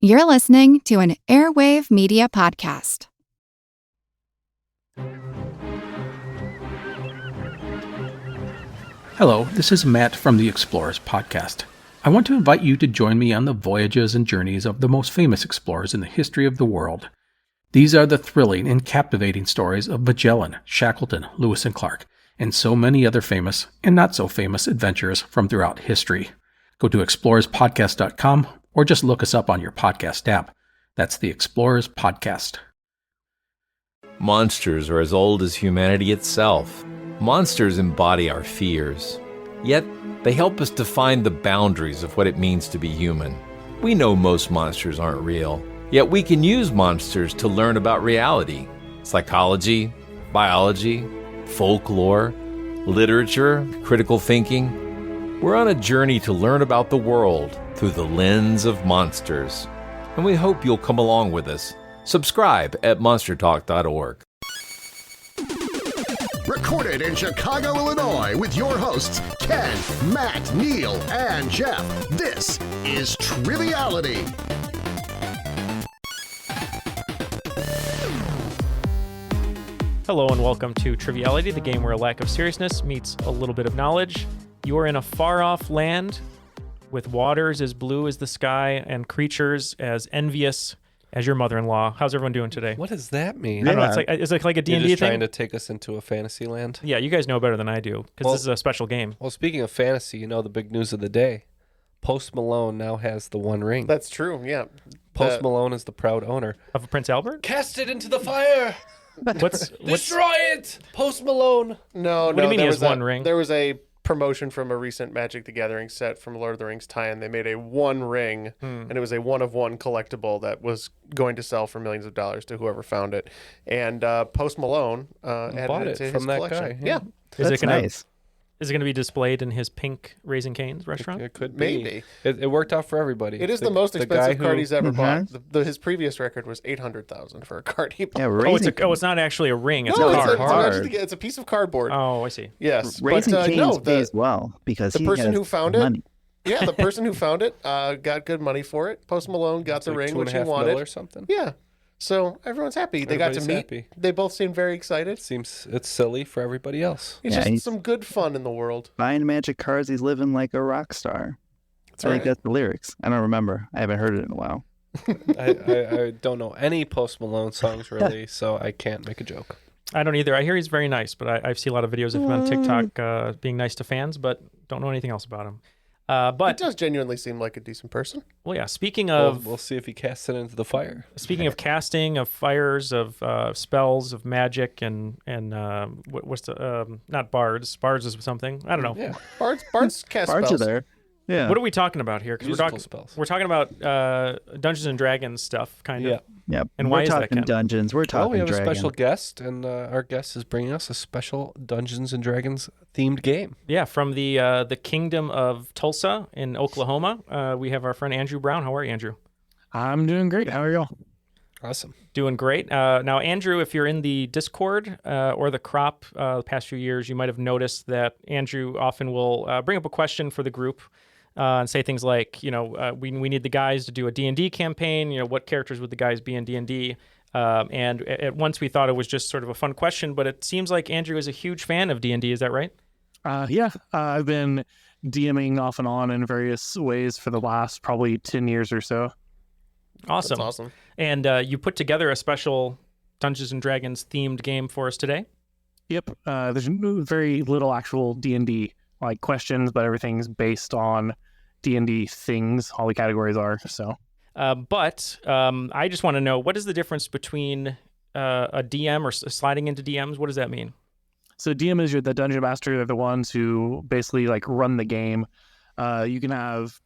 You're listening to an Airwave Media podcast. Hello, this is Matt from the Explorers podcast. I want to invite you to join me on the voyages and journeys of the most famous explorers in the history of the world. These are the thrilling and captivating stories of Magellan, Shackleton, Lewis and Clark, and so many other famous and not so famous adventures from throughout history. Go to explorerspodcast.com or just look us up on your podcast app. That's the Explorers Podcast. Monsters are as old as humanity itself. Monsters embody our fears. Yet, they help us define the boundaries of what it means to be human. We know most monsters aren't real, yet we can use monsters to learn about reality. Psychology, biology, folklore, literature, critical thinking. We're on a journey to learn about the world through the lens of monsters. And we hope you'll come along with us. Subscribe at monstertalk.org. Recorded in Chicago, Illinois, with your hosts, Ken, Matt, Neal, and Jeff. This is Triviality. Hello and welcome to Triviality, the game where a lack of seriousness meets a little bit of knowledge. You are in a far-off land with waters as blue as the sky and creatures as envious as your mother-in-law. How's everyone doing today? What does that mean? I don't know. It's like a D&D You're just thing? trying to take us into a fantasy land? Yeah, you guys know better than I do because this is a special game. Well, speaking of fantasy, you know the big news of the day. Post Malone now has the One Ring. That's true, yeah. Post Malone is the proud owner. Of Prince Albert? Cast it into the fire! What's Destroy it! Post Malone! No, What do you mean he has was one ring? There was a promotion from a recent Magic the Gathering set from Lord of the Rings tie-in. They made a One Ring, and it was a one-of-one collectible that was going to sell for millions of dollars to whoever found it. And Post Malone added Bought it it to from his that collection. guy, Yeah, Is it going to be displayed in his pink Raising Cane's restaurant? It could be. maybe. It worked out for everybody. It is the most expensive guy card who- he's ever bought. His previous record was $800,000 for a card he bought. Yeah, It's not actually a ring. It's No, a it's card. a Magic the Ga- it's a piece of cardboard. Oh, I see. Yes, Raising but Cane's no, pays well because the he person has who found it money. Yeah, the person who found it got good money for it. Post Malone got the like ring, which he $2.5 wanted. million or something. Yeah. So everyone's happy. They got to meet. Everybody's happy. They both seem very excited. Seems it's silly for everybody else. It's Yeah, just he's- some good fun in the world. Buying magic cards, he's living like a rock star. That's I think right. that's the lyrics. I don't remember. I haven't heard it in a while. I don't know any Post Malone songs really, so I can't make a joke. I don't either. I hear he's very nice, but I see a lot of videos of him on TikTok being nice to fans, but don't know anything else about him. It But does genuinely seem like a decent person. well, yeah. Speaking Well, of we'll see if he casts it into the fire. speaking of casting, of fires, of spells, of magic, and what's the not bards? Bards is something. I don't know. Yeah. Bards cast Bards are spells. there. Yeah. What are we talking about here? Because Musical spells. we're talking about Dungeons and Dragons stuff, kind of. Yeah. Yep. And we're why is that, talking Ken? dungeons. We're talking Well, we have dragons. a special guest, and our guest is bringing us a special Dungeons and Dragons themed game. Yeah, from the Kingdom of Tulsa in Oklahoma. We have our friend Andrew Brown. How are you, Andrew? I'm doing great. How are y'all? Awesome. Doing great. Now, Andrew, if you're in the Discord or the crop the past few years, you might have noticed that Andrew often will bring up a question for the group and say things like, we need the guys to do a D&D campaign. What characters would the guys be in D&D? And at once we thought it was just sort of a fun question, but it seems like Andrew is a huge fan of D&D. Is that right? Yeah, I've been DMing off and on in various ways for the last probably 10 years or so. Awesome. That's awesome. And you put together a special Dungeons and Dragons themed game for us today. Yep, there's very little actual D&D like questions, but everything's based on D&D things. All the categories are, so. But I just want to know, what is the difference between a DM or sliding into DMs? What does that mean? So DM is the dungeon master. They're the ones who basically like run the game. You can have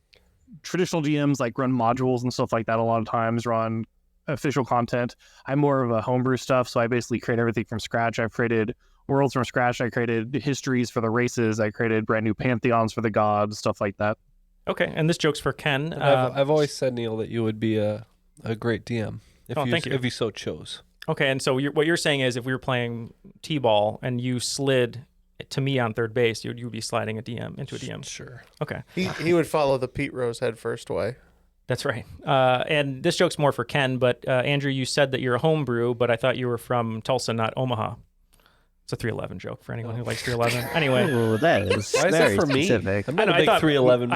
traditional GMs like run modules and stuff like that. A lot of times run official content. I'm more of a homebrew stuff, so I basically create everything from scratch. I've created worlds from scratch. I created histories for the races. I created brand new pantheons for the gods, stuff like that. Okay, and this joke's for Ken. I've always said, Neal, that you would be a great DM thank you. if you so chose. Okay, and so what you're saying is if we were playing T-ball and you slid to me on third base, you would be sliding a DM into a DM. Sure. Okay. He would follow the Pete Rose head first way. That's right. And this joke's more for Ken, but Andrew, you said that you're a homebrew, but I thought you were from Tulsa, not Omaha. It's a 311 joke for anyone who likes 311. Anyway. Oh, that is Why is very that for specific. me? I'm not a big 311.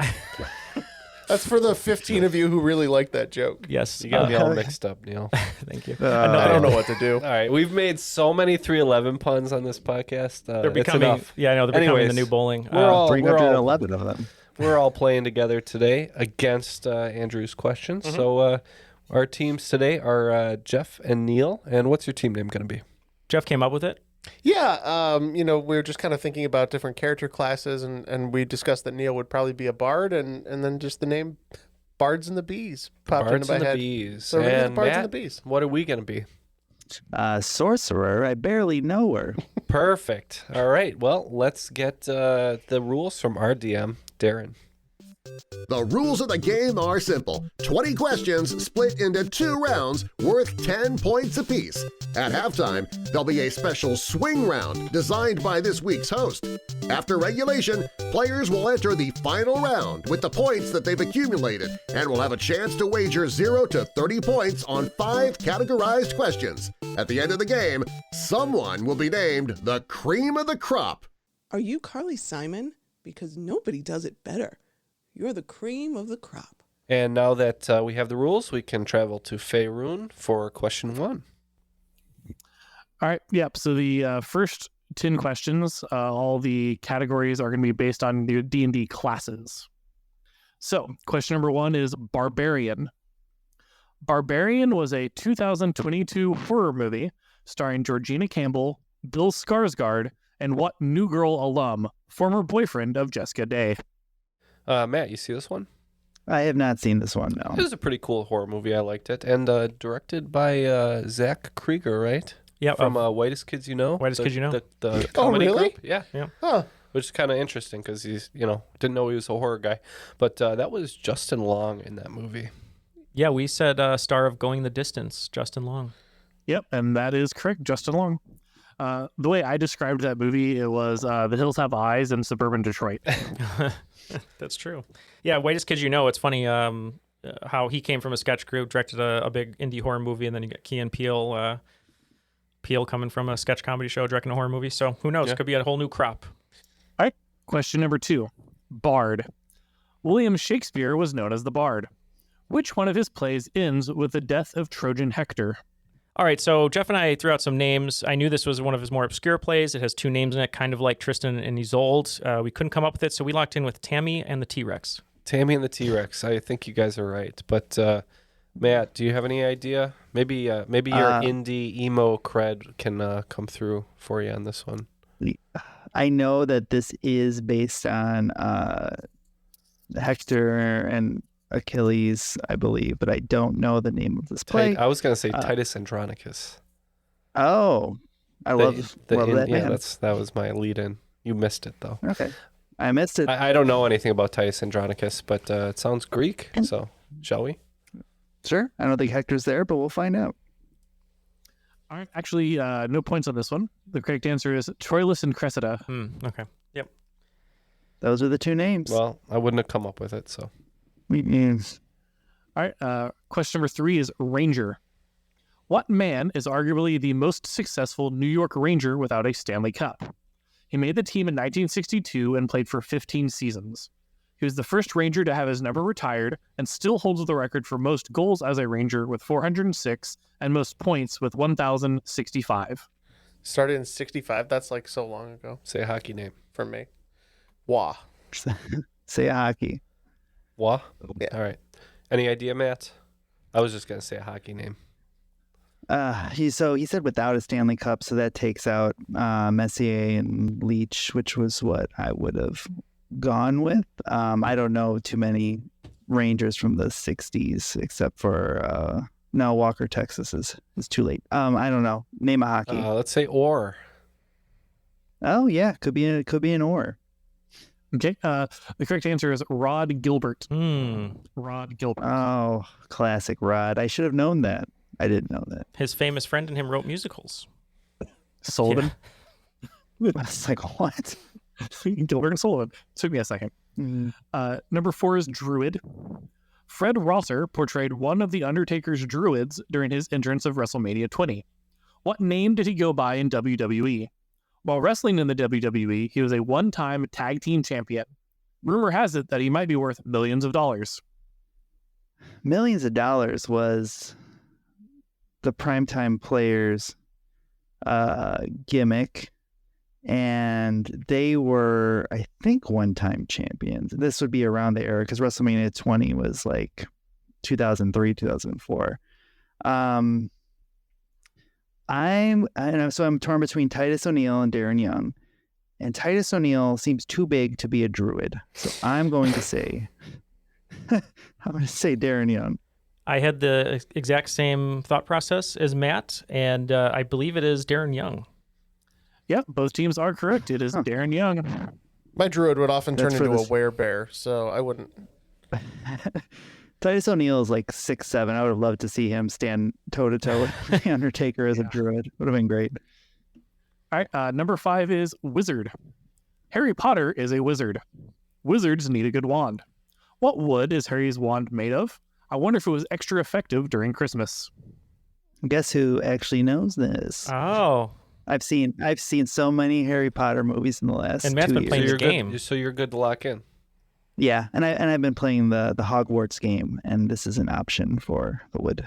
That's for the 15 of you who really like that joke. Yes. You got me all mixed up, Neil. Thank you. I don't know what to do. All right, we've made so many 311 puns on this podcast. They're becoming, it's enough. yeah, I know, they're becoming Anyways, the new bowling. We're all 311 of them. We're all playing together today against Andrew's questions. Mm-hmm. So our teams today are Jeff and Neil. And what's your team name going to be? Jeff came up with it. Yeah, we were just kind of thinking about different character classes, and we discussed that Neil would probably be a bard, and then just the name Bards and the Bees popped Bards into my and the head. Bees. So we're And Bards Matt, and the Bees. what are we going to be? Sorcerer, I barely know her. Perfect. All right. Well, let's get the rules from our DM, Darren. The rules of the game are simple. 20 questions split into 2 rounds worth 10 points apiece. At halftime, there'll be a special swing round designed by this week's host. After regulation, players will enter the final round with the points that they've accumulated and will have a chance to wager 0 to 30 points on 5 categorized questions. At the end of the game, someone will be named the cream of the crop. Are you Carly Simon? Because nobody does it better. You're the cream of the crop. And now that we have the rules, we can travel to Faerun for question 1. All right. Yep. So the first 10 questions, all the categories are going to be based on the D&D classes. So question number 1 is Barbarian. Barbarian was a 2022 horror movie starring Georgina Campbell, Bill Skarsgård, and what New Girl alum, former boyfriend of Jessica Day? Matt, you see this one? I have not seen this one, no. It was a pretty cool horror movie. I liked it. And directed by Zach Krieger, right? Yeah. From Whitest Kids You Know. Whitest Kids You Know. The comedy really? group. Yeah. Yeah. Huh. Which is kind of interesting because he's, didn't know he was a horror guy. But that was Justin Long in that movie. Yeah, we said star of Going the Distance, Justin Long. Yep. And that is correct. Justin Long. The way I described that movie, it was The Hills Have Eyes in suburban Detroit. That's true. Yeah, Whitest Kids You Know. It's funny how he came from a sketch group, directed a big indie horror movie, and then you got Key and Peele. Peele coming from a sketch comedy show, directing a horror movie. So who knows? Yeah. Could be a whole new crop. All right. Question number 2. Bard. William Shakespeare was known as the Bard. Which one of his plays ends with the death of Trojan Hector? All right, so Jeff and I threw out some names. I knew this was one of his more obscure plays. It has 2 names in it, kind of like Tristan and Isolde. We couldn't come up with it, so we locked in with Tammy and the T-Rex. Tammy and the T-Rex. I think you guys are right. But Matt, do you have any idea? Maybe your indie emo cred can come through for you on this one. I know that this is based on Hector and Achilles, I believe, but I don't know the name of this play. I was going to say Titus Andronicus. Oh, I love that yeah, man. that was my lead-in. You missed it, though. Okay. I missed it. I don't know anything about Titus Andronicus, but it sounds Greek, so shall we? Sure. I don't think Hector's there, but we'll find out. All right. Actually, no points on this one. The correct answer is Troilus and Cressida. Okay. Yep. Those are the 2 names. Well, I wouldn't have come up with it, so. All right. Question number 3 is Ranger. What man is arguably the most successful New York Ranger without a Stanley Cup? He made the team in 1962 and played for 15 seasons. He was the first Ranger to have his number retired and still holds the record for most goals as a Ranger with 406 and most points with 1,065. Started in 65. That's like so long ago Say a hockey name. for me. Wah. Say a hockey. Wah? Yeah. All right. Any idea, Matt? I was just going to say a hockey name. He said without a Stanley Cup, so that takes out Messier and Leach, which was what I would have gone with. I don't know too many Rangers from the 60s except for no, Walker, Texas is too late. I don't know. Name a hockey. Let's say Orr. Oh yeah, could be an Orr. Okay. The correct answer is Rod Gilbert. Rod Gilbert. Oh, classic Rod. I should have known that. I didn't know that. His famous friend and him wrote musicals. Sullivan. I was like, what? Gilbert and Sullivan. Took me a second. Number 4 is Druid. Fred Rosser portrayed one of The Undertaker's druids during his entrance of WrestleMania 20. What name did he go by in WWE? While wrestling in the WWE, he was a one-time tag team champion. Rumor has it that he might be worth millions of dollars. Millions of dollars was the primetime players' gimmick, and they were, I think, one-time champions. This would be around the era because WrestleMania 20 was like 2003, 2004. I'm torn between Titus O'Neil and Darren Young, and Titus O'Neil seems too big to be a druid, so I'm going to say Darren Young. I had the exact same thought process as Matt, and I believe it is Darren Young. Yep, both teams are correct. It is Darren Young. My druid would often turn into a werebear, so I wouldn't. Titus O'Neil is like 6'7". I would have loved to see him stand toe-to-toe with The Undertaker as a druid. Would have been great. All right, number 5 is wizard. Harry Potter is a wizard. Wizards need a good wand. What wood is Harry's wand made of? I wonder if it was extra effective during Christmas. Guess who actually knows this? Oh. I've seen so many Harry Potter movies in the last 2 years. And Matt's been playing the game. So you're good to lock in. Yeah, and I've been playing the Hogwarts game, and this is an option for the wood.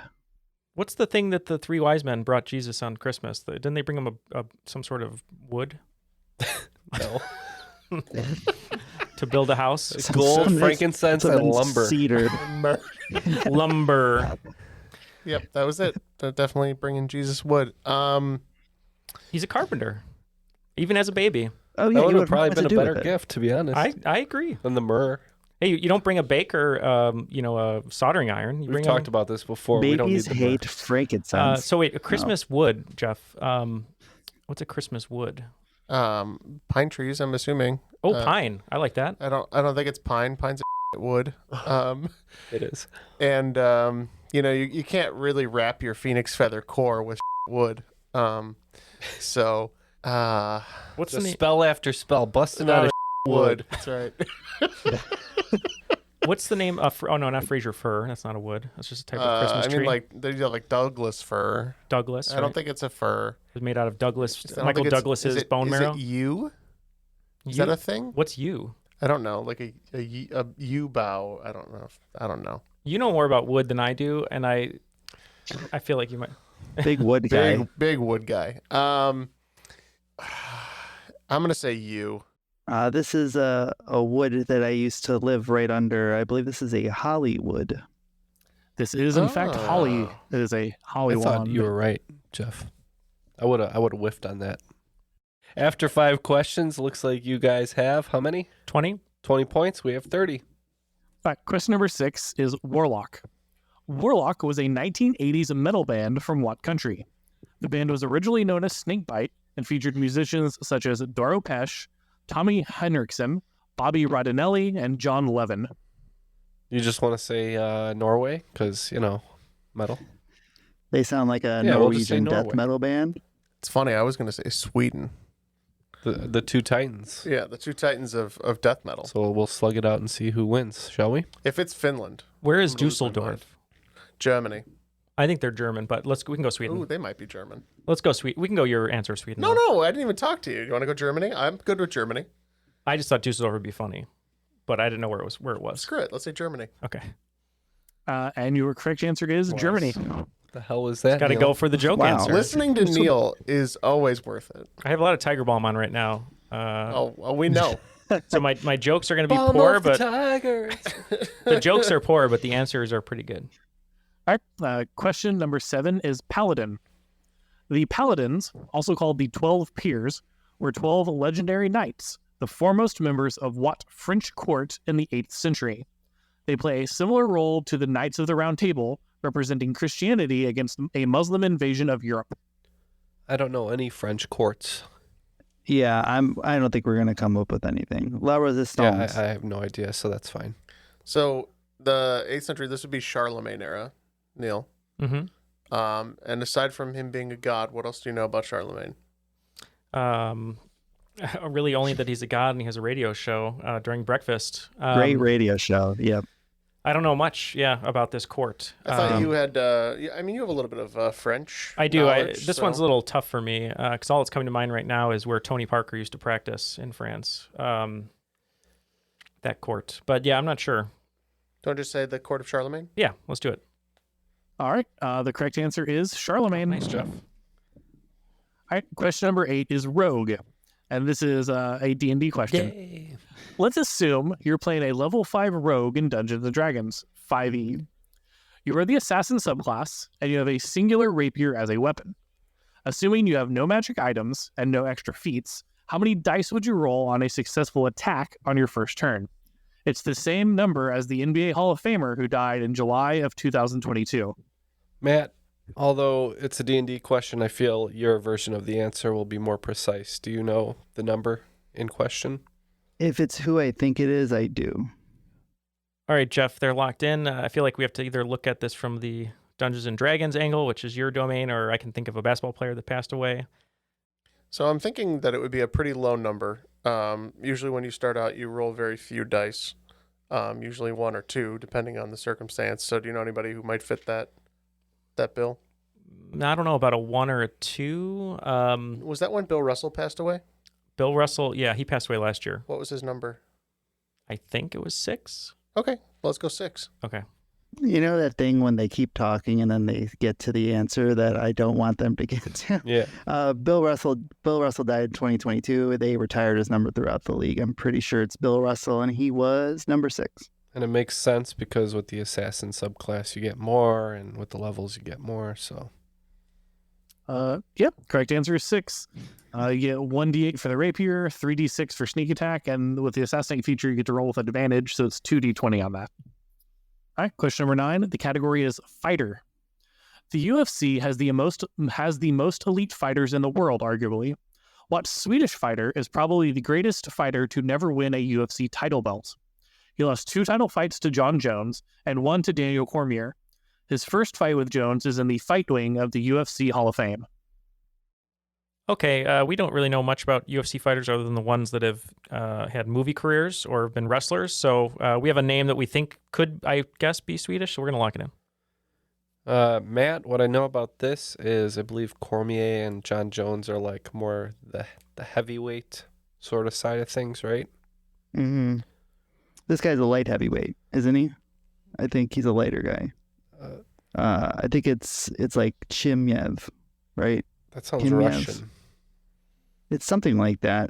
What's the thing that the 3 wise men brought Jesus on Christmas? Didn't they bring him some sort of wood? No. To build a house? Gold, frankincense, and lumber. Cedar. Lumber. Yep, that was it. Definitely bringing Jesus wood. He's a carpenter, even as a baby. Oh yeah, that would you have probably been a better gift, gift, to be honest. I agree. Than the myrrh. Hey, you don't bring a bake or a soldering iron. We've talked about this before. Babies we don't need the hate frankincense. So wait, a Christmas wood, Jeff. What's a Christmas wood? Pine trees, I'm assuming. Oh, pine. I like that. I don't think it's pine. Pine's a wood. It is. And you can't really wrap your phoenix feather core with wood. So what's the the spell after spell busting out of wood. That's right. What's the name of? Oh no, not Fraser fir. That's not a wood. That's just a type of Christmas tree. I mean, they do like Douglas fir. Douglas. I don't think it's a fir. It's made out of Michael Douglas's bone marrow. Is it yew? Is that a thing? What's yew? I don't know. Like a yew bough. I don't know. You know more about wood than I do, and I feel like you might. Big wood guy. Big wood guy. I'm gonna say yew. This is a wood that I used to live right under. I believe this is a Hollywood. This is in fact holly. It is a holly wand. I thought you were right, Jeff. I would have whiffed on that. After 5 questions, looks like you guys have how many? 20. 20 points. We have 30. All right, question number 6 is Warlock. Warlock was a 1980s metal band from what country? The band was originally known as Snakebite and featured musicians such as Doro Pesch, Tommy Henriksen, Bobby Rodinelli, and John Levin. You just want to say Norway? Because, metal. They sound like a Norwegian death metal band. It's funny. I was going to say Sweden. The two titans. Yeah, the two titans of death metal. So we'll slug it out and see who wins, shall we? If it's Finland. Where is Dusseldorf? Germany. I think they're German, but we can go Sweden. Ooh, they might be German. Let's go Sweden. We can go your answer, Sweden. No, I didn't even talk to you. You want to go Germany? I'm good with Germany. I just thought Dusseldorf would be funny, but I didn't know where it was. Screw it. Let's say Germany. Okay. And your correct answer is Germany. The hell is that? Got to go for the joke answer. Listening to Neal is always worth it. I have a lot of Tiger Balm on right now. We know. So my jokes are going to be poor, but the jokes are poor, but the answers are pretty good. All right. Question number 7 is Paladin. The Paladins, also called the 12 Peers, were 12 legendary knights, the foremost members of what French court in the 8th century. They play a similar role to the Knights of the Round Table, representing Christianity against a Muslim invasion of Europe. I don't know any French courts. Yeah, I don't think we're gonna come up with anything. La Resistance. Yeah, I have no idea, so that's fine. So the 8th century, this would be Charlemagne era, Neal. Mm-hmm. And aside from him being a god, what else do you know about Charlemagne? Really only that he's a god and he has a radio show during breakfast. Great radio show. Yep. I don't know much, about this court. I thought you had, you have a little bit of French. I do. knowledge, This so- one's a little tough for me because all that's coming to mind right now is where Tony Parker used to practice in France. That court. But I'm not sure. Don't just say the Court of Charlemagne? Yeah, let's do it. All right. The correct answer is Charlemagne. Nice, Jeff. All right. Question number 8 is Rogue. And this is a D&D question. Yay. Let's assume you're playing a level 5 rogue in Dungeons & Dragons 5e. You are the assassin subclass, and you have a singular rapier as a weapon. Assuming you have no magic items and no extra feats, how many dice would you roll on a successful attack on your first turn? It's the same number as the NBA Hall of Famer who died in July of 2022. Matt, although it's a D&D question, I feel your version of the answer will be more precise. Do you know the number in question? If it's who I think it is, I do. All right, Jeff, they're locked in. I feel like we have to either look at this from the Dungeons & Dragons angle, which is your domain, or I can think of a basketball player that passed away. So I'm thinking that it would be a pretty low number. Usually when you start out, you roll very few dice, usually 1 or 2, depending on the circumstance. So do you know anybody who might fit that bill? I don't know about a 1 or a 2. Was that when Bill Russell passed away? Bill Russell, he passed away last year. What was his number? I think it was 6. Okay, let's go 6. Okay. You know that thing when they keep talking and then they get to the answer that I don't want them to get to? Yeah. Bill Russell died in 2022. They retired his number throughout the league. I'm pretty sure it's Bill Russell, and he was number 6. And it makes sense because with the assassin subclass, you get more, and with the levels, you get more, so... Yep, correct answer is 6. You get 1d8 for the rapier, 3d6 for sneak attack, and with the assassinate feature, you get to roll with advantage, so it's 2d20 on that. All right, question number 9. The category is fighter. The UFC has the most elite fighters in the world, arguably. What Swedish fighter is probably the greatest fighter to never win a UFC title belt? He lost 2 title fights to John Jones and 1 to Daniel Cormier. His first fight with Jones is in the fight wing of the UFC Hall of Fame. Okay, we don't really know much about UFC fighters other than the ones that have had movie careers or been wrestlers. So we have a name that we think could, I guess, be Swedish, so we're going to lock it in. Matt, what I know about this is I believe Cormier and John Jones are like more the heavyweight sort of side of things, right? Mm-hmm. This guy's a light heavyweight, isn't he? I think he's a lighter guy. I think it's like Chimyev, right? That sounds Chimyev. Russian. It's something like that.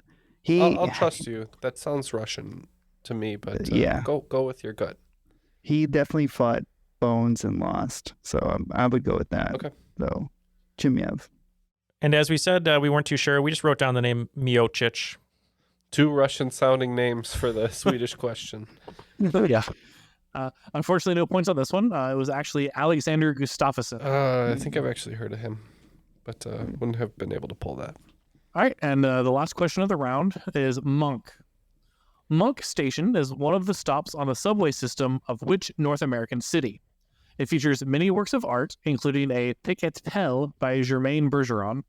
I'll trust you. That sounds Russian to me, but yeah. Go with your gut. He definitely fought Bones and lost, so I would go with that. Okay. So, Chimyev. And as we said, we weren't too sure. We just wrote down the name Miocic. 2 Russian-sounding names for the Swedish question. Yeah. Unfortunately, no points on this one. It was actually Alexander Gustafsson. I think I've actually heard of him, but wouldn't have been able to pull that. All right, and the last question of the round is Monk. Monk Station is one of the stops on the subway system of which North American city? It features many works of art, including a Piquet-Pelle by Germaine Bergeron.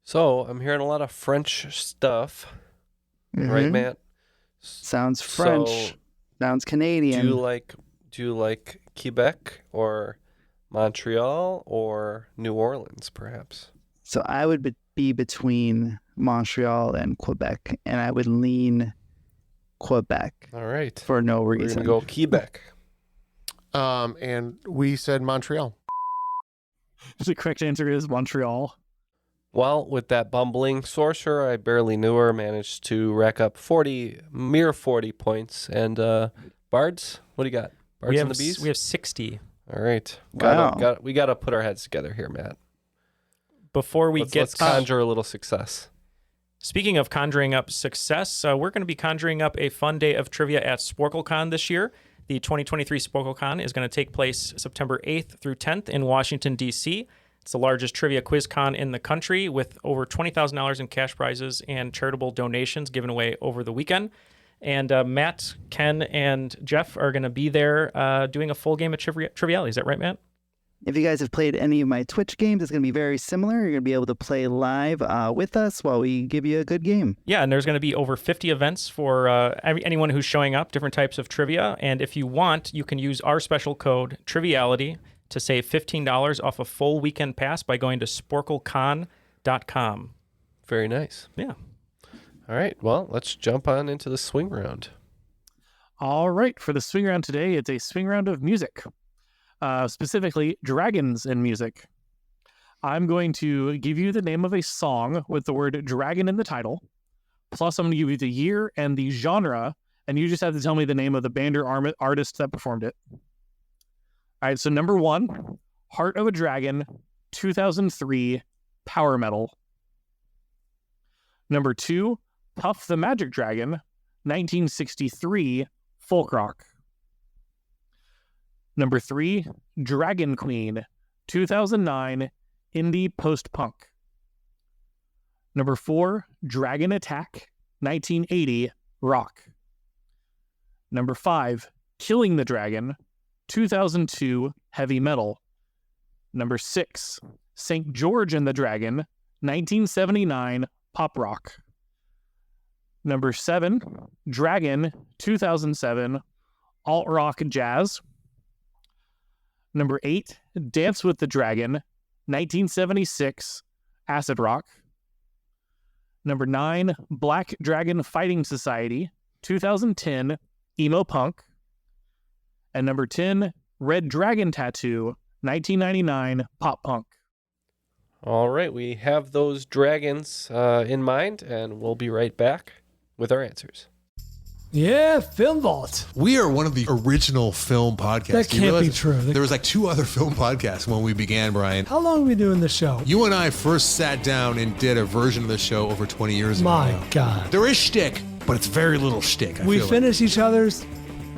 So I'm hearing a lot of French stuff, right, Matt? Sounds French. So, sounds Canadian. do you like Quebec or Montreal or New Orleans, perhaps? So I would be between Montreal and Quebec, and I would lean Quebec. All right. For no We're reason. going to go Quebec. And we said Montreal. The correct answer is Montreal. Well, with that bumbling sorcerer, I barely knew her, managed to rack up 40 points. And Bards, what do you got? Bards and the Bees? We have 60. All right. Wow. We got to put our heads together here, Matt. Before we Let's conjure a little success. Speaking of conjuring up success, we're going to be conjuring up a fun day of trivia at SporkleCon this year. The 2023 SporkleCon is going to take place September 8th through 10th in Washington, D.C. It's the largest trivia quiz con in the country with over $20,000 in cash prizes and charitable donations given away over the weekend. And Matt, Ken, and Jeff are going to be there doing a full game of Triviality. Is that right, Matt? If you guys have played any of my Twitch games, it's going to be very similar. You're going to be able to play live with us while we give you a good game. Yeah, and there's going to be over 50 events for anyone who's showing up, different types of trivia. And if you want, you can use our special code, Triviality, to save $15 off a full weekend pass by going to sporklecon.com. Very nice. Yeah. All right. Well, let's jump on into the swing round. All right. For the swing round today, it's a swing round of music. Specifically, dragons in music. I'm going to give you the name of a song with the word dragon in the title. Plus, I'm going to give you the year and the genre, and you just have to tell me the name of the band or artist that performed it. All right, so number 1, Heart of a Dragon, 2003, power metal. Number 2, Puff the Magic Dragon, 1963, folk rock. Number 3, Dragon Queen, 2009, indie post-punk. Number 4, Dragon Attack, 1980, rock. Number 5, Killing the Dragon, 2002, heavy metal. Number 6, St. George and the Dragon, 1979, pop rock. Number 7, Dragon, 2007, alt-rock jazz. Number 8, Dance with the Dragon, 1976, acid rock. Number 9, Black Dragon Fighting Society, 2010, emo punk. And number 10, Red Dragon Tattoo, 1999, pop punk. All right. We have those dragons in mind, and we'll be right back with our answers. Yeah, Film Vault. We are one of the original film podcasts. That can't be true. There was like 2 other film podcasts when we began, Brian. How long have we been doing the show? You and I first sat down and did a version of the show over 20 years ago. My God. There is shtick, but it's very little shtick. We finish each other's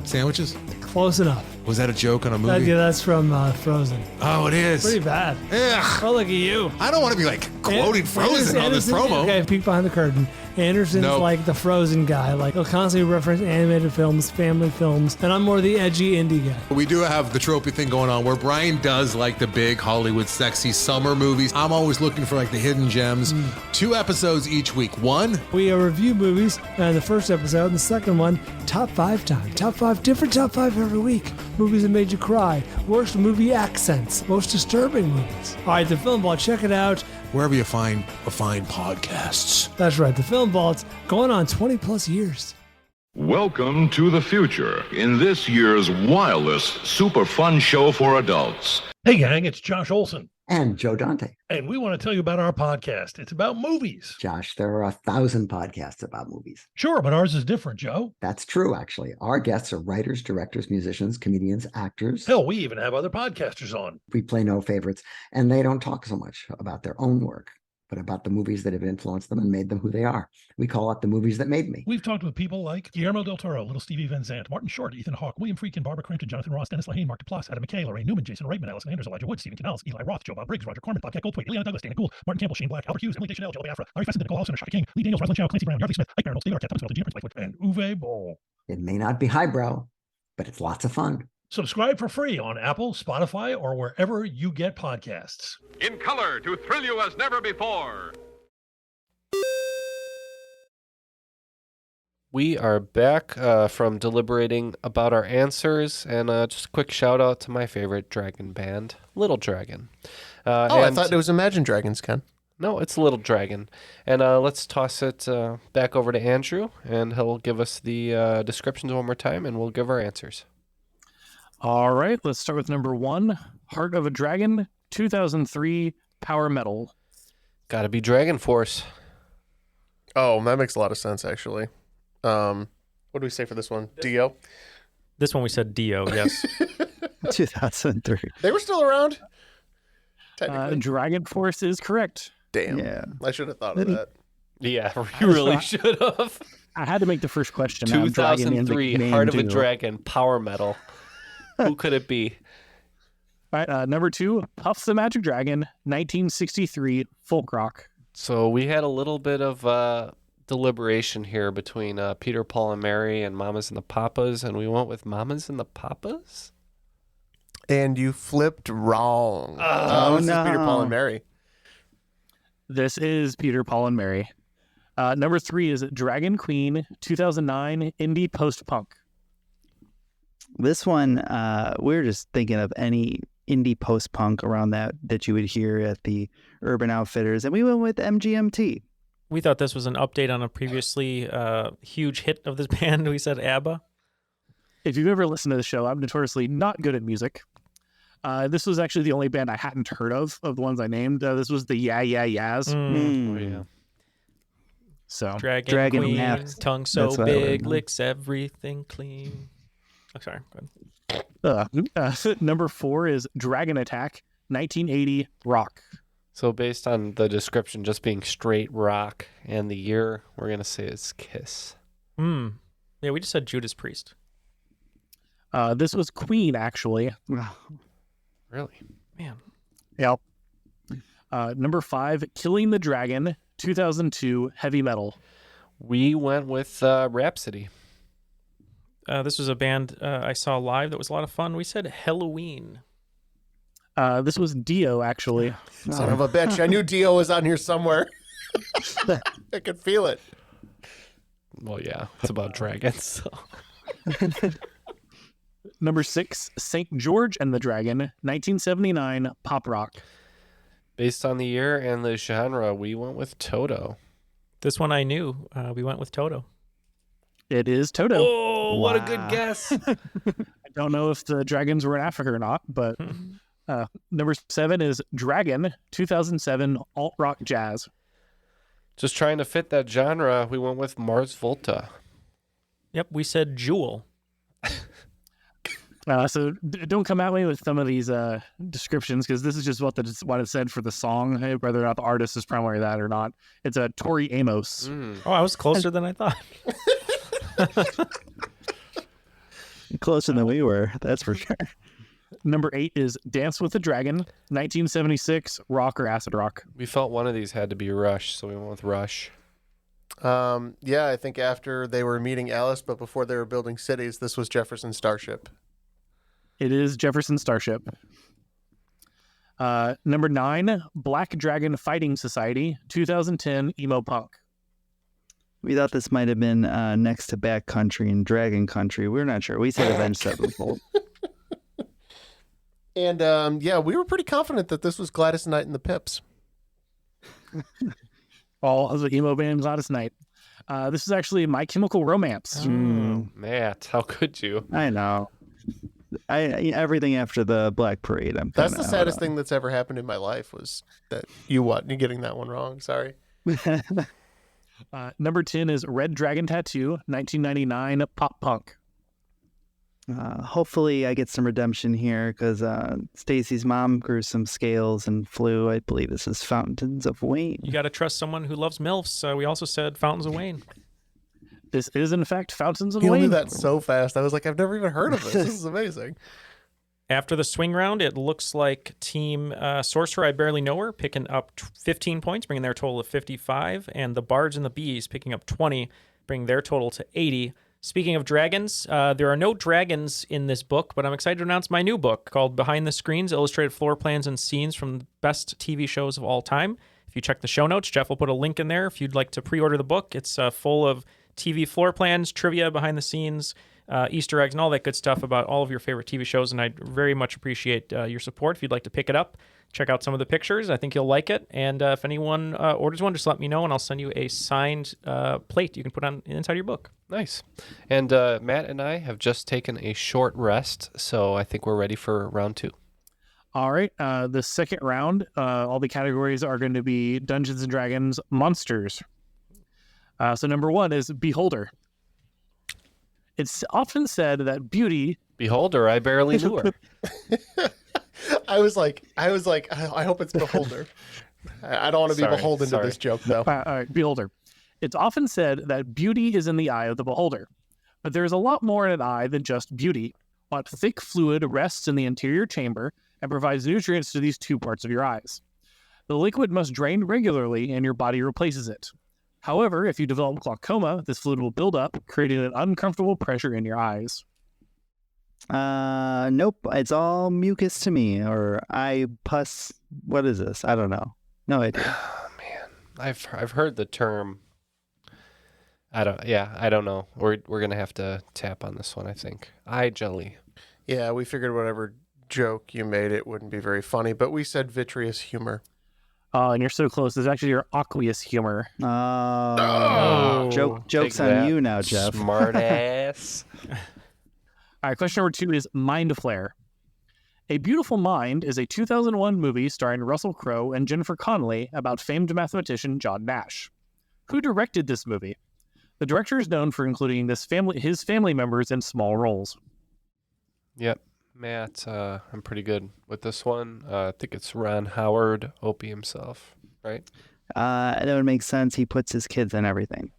sandwiches? Close enough. Was that a joke on a movie? Yeah, that's from Frozen. Oh, it is. Pretty bad. Ugh. Oh, look at you. I don't want to be like quoting Frozen on this promo. Okay, peek behind the curtain. Anderson's like the Frozen guy. Like, he'll constantly reference animated films, family films, and I'm more the edgy indie guy. We do have the tropey thing going on where Brian does like the big Hollywood sexy summer movies. I'm always looking for like the hidden gems. 2 episodes each week. 1, we review movies, and the first episode, and the second one, top 5 time. Top 5, different top 5 every week. Movies that made you cry. Worst movie accents. Most disturbing movies. All right, the Film Vault, check it out. Wherever you find podcasts. That's right, the Film Vault's going on 20 plus years. Welcome to the future in this year's wildest super fun show for adults. Hey gang, it's Josh Olson. And Joe Dante. And we want to tell you about our podcast. It's about movies. Josh, there are 1,000 podcasts about movies. Sure, but ours is different, Joe. That's true, actually. Our guests are writers, directors, musicians, comedians, actors. Hell, we even have other podcasters on. We play no favorites, and they don't talk so much about their own work, but about the movies that have influenced them and made them who they are. We call it the movies that made me. We've talked with people like Guillermo del Toro, Little Stevie Van Zandt, Martin Short, Ethan Hawke, William Friedkin, Barbara Crampton, Jonathan Ross, Dennis Lehane, Mark Duplass, Adam McKay, Lorraine Newman, Jason Reitman, Alison Anders, Elijah Wood, Stephen Canals, Eli Roth, Joe Bob Briggs, Roger Corman, Bobcat Goldthwait, Leon Douglas, Dana Gould, Martin Campbell, Shane Black, Albert Hughes, Emily Deschanel, Joe Biafra, Larry Fessenden, Nicole Housen, Shaka King, Lee Daniels, Rosalind Chow, Clancy Brown, Yardley Smith, Ike Barinholtz, Steve Arquette, Thomas Welton, Gina Prince Lightfoot, and Uwe Boll. It may not be highbrow, but it's lots of fun. Subscribe for free on Apple, Spotify, or wherever you get podcasts. In color to thrill you as never before. We are back from deliberating about our answers, and just a quick shout out to my favorite dragon band, Little Dragon. I thought it was Imagine Dragons, Ken. No, it's Little Dragon. And let's toss it back over to Andrew, and he'll give us the descriptions one more time, and we'll give our answers. All right, let's start with number 1, Heart of a Dragon, 2003, power metal. Gotta be Dragon Force. Oh, that makes a lot of sense, actually. What do we say for this one? Dio? This one we said Dio, yes. 2003. They were still around? Dragon Force is correct. Damn. Yeah. I should have thought of that. Yeah, you really should have. I had to make the first question. 2003, Heart of a Dragon, power metal. Who could it be? All right, number 2, Puff the Magic Dragon, 1963, folk rock. So we had a little bit of deliberation here between Peter, Paul, and Mary and Mamas and the Papas, and we went with Mamas and the Papas? And you flipped wrong. Oh, this no. is Peter, Paul, and Mary. This is Peter, Paul, and Mary. Number 3 is Dragon Queen, 2009 indie post-punk. This one, we were just thinking of any indie post-punk around that you would hear at the Urban Outfitters, and we went with MGMT. We thought this was an update on a previously huge hit of this band. We said ABBA. If you've ever listened to the show, I'm notoriously not good at music. This was actually the only band I hadn't heard of the ones I named. This was the Yeah Yeah Yeahs. Oh, yeah. So Dragon Queen, Naps. tongue so That's what I big, remember. licks everything clean. Oh, sorry. Go ahead. Number 4 is Dragon Attack, 1980 rock. So based on the description just being straight rock and the year, we're going to say it's Kiss. Yeah, we just said Judas Priest. This was Queen, actually. Really? Man. Yep. Number 5, Killing the Dragon, 2002 heavy metal. We went with Rhapsody. This was a band I saw live that was a lot of fun. We said Halloween. This was Dio, actually. Son of a bitch. I knew Dio was on here somewhere. I could feel it. Well, yeah, it's about dragons. So. Number 6, St. George and the Dragon, 1979 pop rock. Based on the year and the genre, we went with Toto. This one I knew. We went with Toto. It is Toto. Oh, what a good guess. I don't know if the dragons were in Africa or not, but number 7 is Dragon, 2007 alt rock jazz. Just trying to fit that genre, we went with Mars Volta. Yep, we said Jewel. So don't come at me with some of these descriptions, because this is just what it said for the song, whether or not the artist is primarily that or not. It's a Tori Amos. Oh, I was closer than I thought. Closer than we were, that's for sure. Number 8 is Dance with the Dragon, 1976 rock or acid rock. We felt one of these had to be Rush, so we went with Rush. Yeah, I think after they were meeting Alice, but before they were building cities, this was Jefferson Starship. It is Jefferson Starship. Number 9, Black Dragon Fighting Society, 2010 emo punk. We thought this might have been next to Backcountry and Dragon Country. We're not sure. We said Avenged Sevenfold. And yeah, we were pretty confident that this was Gladys Knight and the Pips. All of the emo band Gladys Knight. This is actually My Chemical Romance. Matt, how could you? I know. Everything after the Black Parade. That's the saddest thing that's ever happened in my life was that you're getting that one wrong. Sorry. Number 10 is Red Dragon Tattoo, 1999 pop punk. Hopefully I get some redemption here because Stacy's mom grew some scales and flew. I believe this is Fountains of Wayne. You got to trust someone who loves MILFs. We also said Fountains of Wayne. This is, in fact, Fountains of You Wayne. knew that so fast. I was like, I've never even heard of this. This is amazing. After the swing round, it looks like Team Sorcerer, I Barely Know Her, picking up 15 points, bringing their total of 55, and the Bards and the Bees picking up 20, bringing their total to 80. Speaking of dragons, there are no dragons in this book, but I'm excited to announce my new book called Behind the Screens, Illustrated Floor Plans and Scenes from the Best TV Shows of All Time. If you check the show notes, Jeff will put a link in there if you'd like to pre-order the book. It's full of TV floor plans, trivia, behind the scenes, Easter eggs, and all that good stuff about all of your favorite TV shows, and I'd very much appreciate your support. If you'd like to pick it up, check out some of the pictures. I think you'll like it, and if anyone orders one, just let me know, and I'll send you a signed plate you can put on inside your book. Nice. And Matt and I have just taken a short rest, so I think we're ready for round 2. All right. The second round, all the categories are going to be Dungeons & Dragons monsters. So number 1 is Beholder. It's often said that beauty... Beholder, I barely knew her. I was like, I hope it's Beholder. I don't want to be beholden to this joke, though. All right, Beholder. It's often said that beauty is in the eye of the beholder, but there is a lot more in an eye than just beauty. What thick fluid rests in the interior chamber and provides nutrients to these 2 parts of your eyes. The liquid must drain regularly and your body replaces it. However, if you develop glaucoma, this fluid will build up, creating an uncomfortable pressure in your eyes. Nope. It's all mucus to me, or I pus. What is this? I don't know. No idea. Man, I've heard the term. I don't know. We're gonna have to tap on this one, I think. Eye jelly. Yeah, we figured whatever joke you made, it wouldn't be very funny, but we said vitreous humor. And you're so close. It's actually your aqueous humor. Joke's on you now, Jeff. Smart ass. All right, question number 2 is Mind Flare. A Beautiful Mind is a 2001 movie starring Russell Crowe and Jennifer Connelly about famed mathematician John Nash. Who directed this movie? The director is known for including his family members in small roles. Yep. Matt, I'm pretty good with this one. I think it's Ron Howard, Opie himself, right? That would make sense. He puts his kids in everything.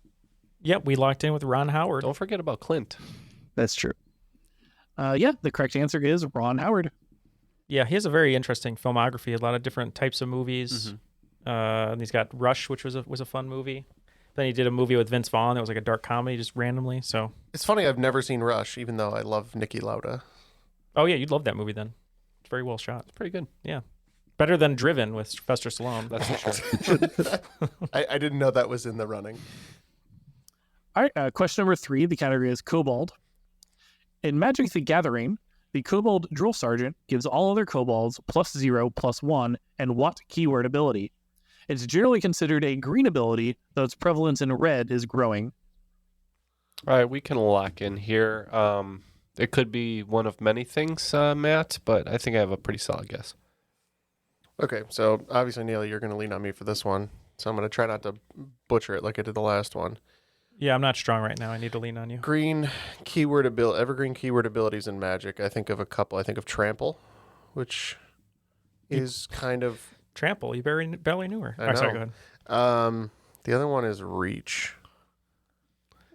Yep, we locked in with Ron Howard. Don't forget about Clint. That's true. The correct answer is Ron Howard. Yeah, he has a very interesting filmography, a lot of different types of movies. And he's got Rush, which was a fun movie. Then he did a movie with Vince Vaughn that was like a dark comedy, just randomly. So it's funny, I've never seen Rush, even though I love Niki Lauda. Oh yeah, you'd love that movie then. It's very well shot. It's pretty good. Yeah, better than Driven with Sylvester Stallone. That's for sure. I didn't know that was in the running. All right, question number 3. The category is Kobold. In Magic the Gathering, the Kobold Drill Sergeant gives all other kobolds +0, +1, and what keyword ability? It's generally considered a green ability, though its prevalence in red is growing. All right, we can lock in here. It could be one of many things, Matt, but I think I have a pretty solid guess. Okay, so obviously, Neil, you're going to lean on me for this one. So I'm going to try not to butcher it like I did the last one. Yeah, I'm not strong right now. I need to lean on you. Evergreen keyword abilities in Magic. I think of a couple. I think of Trample, which is kind of... Trample? You barely knew her. I know. Sorry, go ahead. The other one is Reach.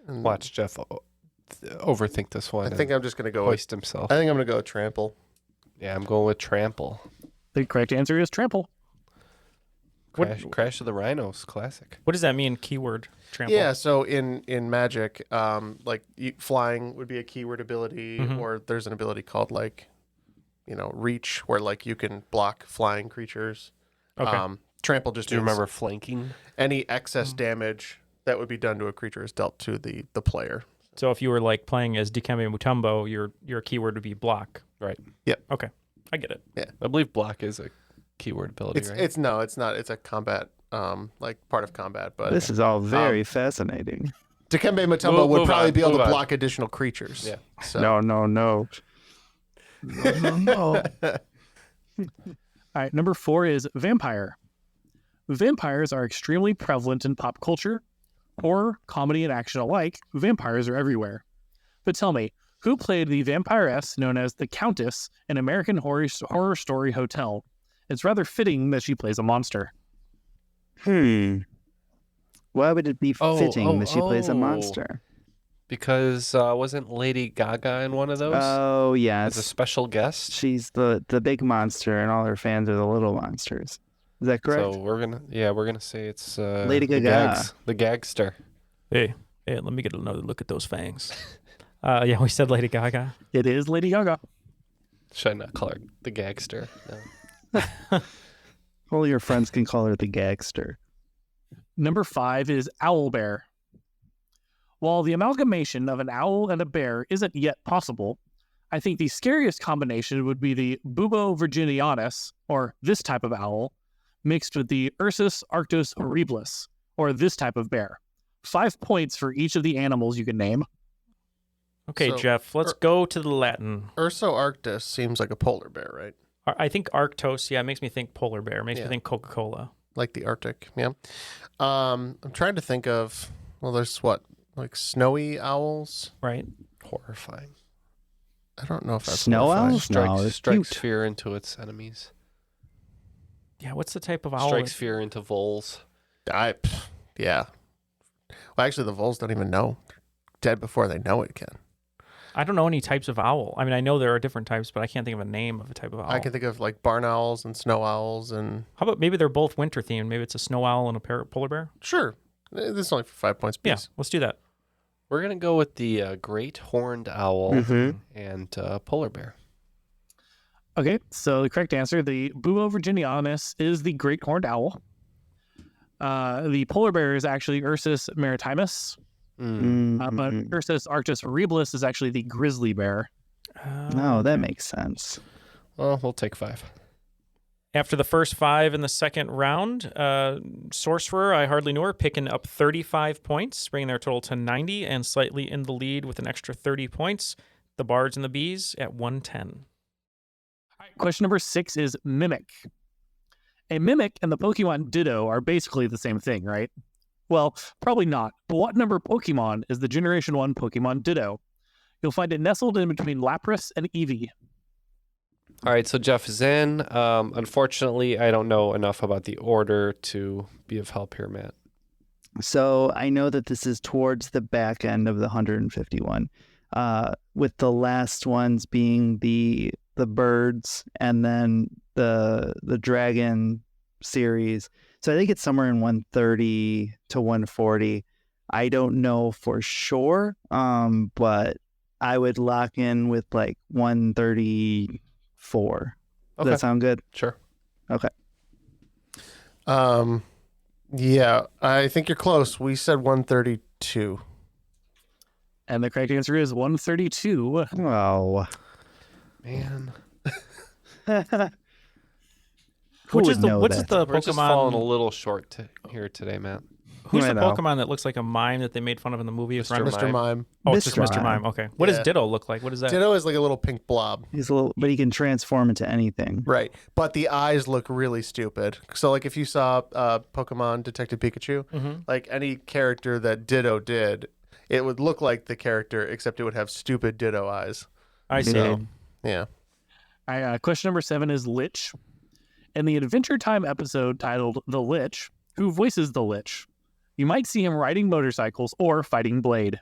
And Watch Jeff overthink this one. I think I'm just going to go hoist himself. I think I'm going to go Trample. Yeah, I'm going with Trample. The correct answer is Trample. Crash of the Rhinos, classic. What does that mean, keyword Trample? Yeah, so in Magic, flying would be a keyword ability, or there's an ability called Reach, where you can block flying creatures. Okay. Trample just. Do you remember flanking? Any excess damage that would be done to a creature is dealt to the player. So if you were playing as Dikembe Mutombo, your keyword would be block. Right. Yep. Okay. I get it. Yeah. I believe block is a keyword ability, right? It's not. It's a combat, part of combat. But this is all very fascinating. Dikembe Mutombo would probably be able to block additional creatures. Yeah. So. No. All right, number 4 is Vampire. Vampires are extremely prevalent in pop culture. Horror, comedy, and action alike, vampires are everywhere. But tell me, who played the vampiress known as the Countess in American Horror Story Hotel? It's rather fitting that she plays a monster. Why would it be fitting that she plays a monster? Because wasn't Lady Gaga in one of those? Oh, yes. As a special guest? She's the big monster, and all her fans are the little monsters. Is that correct? So we're gonna say it's Lady Gaga, the gagster. Hey, let me get another look at those fangs. Yeah, we said Lady Gaga. It is Lady Gaga. Should I not call her the gagster? No. All your friends can call her the gagster. Number 5 is Owlbear. While the amalgamation of an owl and a bear isn't yet possible, I think the scariest combination would be the Bubo virginianus, or this type of owl, mixed with the Ursus arctos horribilis, or this type of bear. 5 points for each of the animals you can name. Okay, So, Jeff, let's go to the Latin. Urso arctos seems like a polar bear, right? I think Arctos, it makes me think polar bear. Makes me think Coca-Cola. Like the Arctic, yeah. I'm trying to think of, there's snowy owls? Right. Horrifying. I don't know if that's Snow horrifying. owls? Strikes fear into its enemies. Yeah, what's the type of owl? Strikes fear into voles. Yeah. Well, actually, the voles don't even know. They're dead before they know it, Ken. I don't know any types of owl. I mean, I know there are different types, but I can't think of a name of a type of owl. I can think of barn owls and snow owls and... How about maybe they're both winter themed? Maybe it's a snow owl and a polar bear? Sure. This is only for 5 points apiece. Yeah, let's do that. We're going to go with the great horned owl and polar bear. Okay, so the correct answer, the Buma virginianus, is the great horned owl. The polar bear is actually Ursus maritimus, but Ursus arctos horribilis is actually the grizzly bear. No, that makes sense. Well, we'll take 5. After the first 5 in the second round, Sorcerer, I hardly knew her, picking up 35 points, bringing their total to 90, and slightly in the lead with an extra 30 points. The Bards and the Bees at 110. Question number 6 is Mimic. A Mimic and the Pokemon Ditto are basically the same thing, right? Well, probably not. But what number Pokemon is the Generation 1 Pokemon Ditto? You'll find it nestled in between Lapras and Eevee. All right, so Jeff is in. Unfortunately, I don't know enough about the order to be of help here, Matt. So I know that this is towards the back end of the 151, with the last ones being the birds and then the dragon series. So I think it's somewhere in 130 to 140. I don't know for sure, but I would lock in with like 134. Does that sound good? Sure. Okay. Yeah, I think you're close. We said 132. And the correct answer is 132. Oh. Man. Which is the We're just falling a Pokemon? little short here today, Matt. Who's the Pokemon that looks like a mime that they made fun of in the movie? Mr. Mime. Oh, it's just Mr. Mime. Okay. What does Ditto look like? What is that? Ditto is like a little pink blob. He's a little, but he can transform into anything. Right. But the eyes look really stupid. So like if you saw Pokemon Detective Pikachu, like any character that Ditto did, it would look like the character, except it would have stupid Ditto eyes. I see. So, yeah. Question number 7 is Lich. In the Adventure Time episode titled The Lich, who voices the Lich? You might see him riding motorcycles or fighting Blade.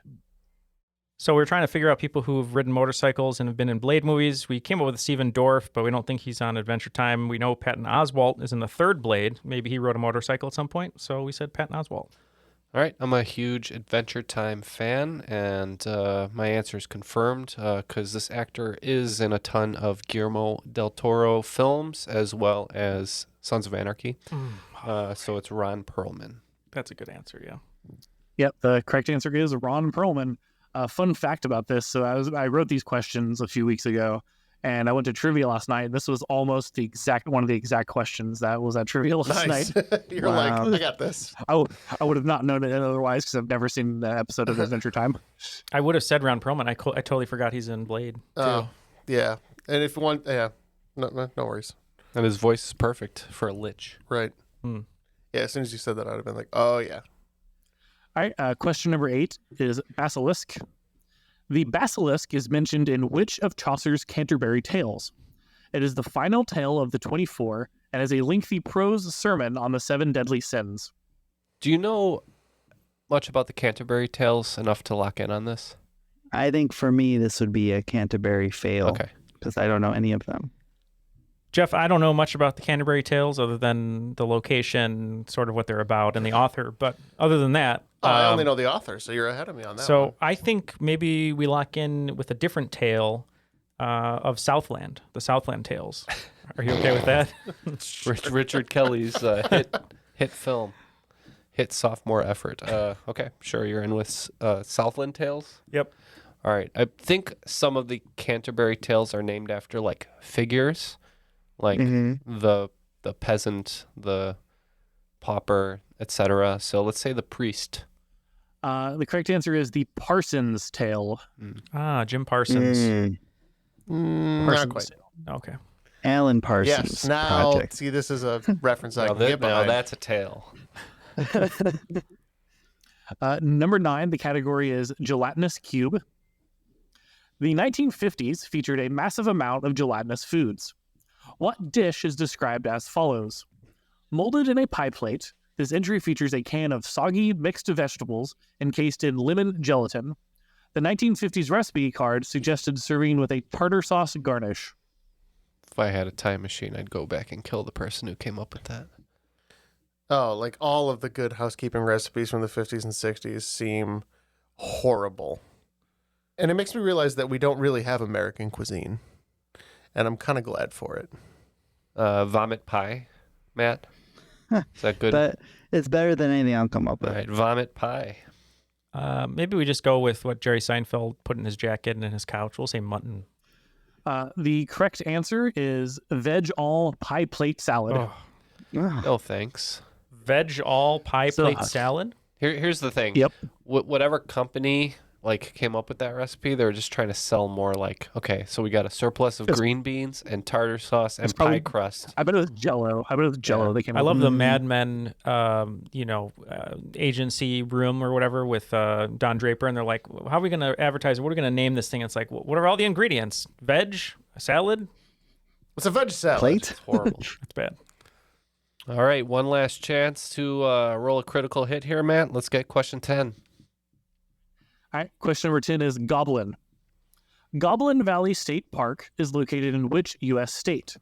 So we're trying to figure out people who've ridden motorcycles and have been in Blade movies. We came up with Stephen Dorff, but we don't think he's on Adventure Time. We know Patton Oswalt is in the third Blade. Maybe he rode a motorcycle at some point, so we said Patton Oswalt. All right, I'm a huge Adventure Time fan, and my answer is confirmed because this actor is in a ton of Guillermo del Toro films as well as Sons of Anarchy. So it's Ron Perlman. That's a good answer, yeah. Yep, the correct answer is Ron Perlman. Fun fact about this, so I wrote these questions a few weeks ago, and I went to trivia last night. This was almost one of the exact questions that was at trivia last night. You're like, I got this. I would have not known it otherwise because I've never seen the episode of Adventure Time. I would have said Ron Perlman. I totally forgot he's in Blade, too. Oh, yeah. And if one, yeah, no worries. And his voice is perfect for a Lich. Right. Yeah, as soon as you said that, I'd have been like, oh, yeah. All right, question number 8 is Basilisk. The Basilisk is mentioned in which of Chaucer's Canterbury Tales? It is the final tale of the 24 and is a lengthy prose sermon on the 7 deadly sins. Do you know much about the Canterbury Tales enough to lock in on this? I think for me, this would be a Canterbury fail. Okay. Because I don't know any of them. Jeff, I don't know much about the Canterbury Tales other than the location, sort of what they're about, and the author. But other than that... I only know the author, so you're ahead of me on that So one. I think maybe we lock in with a different tale of Southland, the Southland Tales. Are you okay with that? Richard Kelly's hit film, hit sophomore effort. Okay, sure, you're in with Southland Tales? Yep. All right. I think some of the Canterbury Tales are named after, like, figures. Like the peasant, the pauper, etc. So let's say the priest. The correct answer is the Parsons Tale. Jim Parsons. Not quite. Okay. Alan Parsons. Yes, now, project. see, this is a reference I can get now behind. that's a tale. Number 9, the category is gelatinous cube. The 1950s featured a massive amount of gelatinous foods. What dish is described as follows? Molded in a pie plate, this entry features a can of soggy mixed vegetables encased in lemon gelatin. The 1950s recipe card suggested serving with a tartar sauce garnish. If I had a time machine, I'd go back and kill the person who came up with that. Oh, like all of the good housekeeping recipes from the 50s and 60s seem horrible. And it makes me realize that we don't really have American cuisine. And I'm kind of glad for it. Vomit pie, Matt. Is that good? But it's better than anything I'll come up with. All right, vomit pie. Maybe we just go with what Jerry Seinfeld put in his jacket and in his couch. We'll say mutton. The correct answer is veg all pie plate salad. Oh. No thanks. Veg all pie plate salad? Here's the thing. Yep. Whatever company came up with that recipe, they were just trying to sell more okay, so we got a surplus of green beans and tartar sauce and pie crust. I bet it was Jell-O. Yeah. They came I up love with. the Mad Men, agency room or whatever with Don Draper, and they're like, "How are we going to advertise? What are we going to name this thing?" It's like, what are all the ingredients? Veg, a salad. It's a veg salad. Plate? It's horrible. It's bad. All right, one last chance to roll a critical hit here, Matt. Let's get question 10. All right, question number 10 is Goblin. Goblin Valley State Park is located in which U.S. state?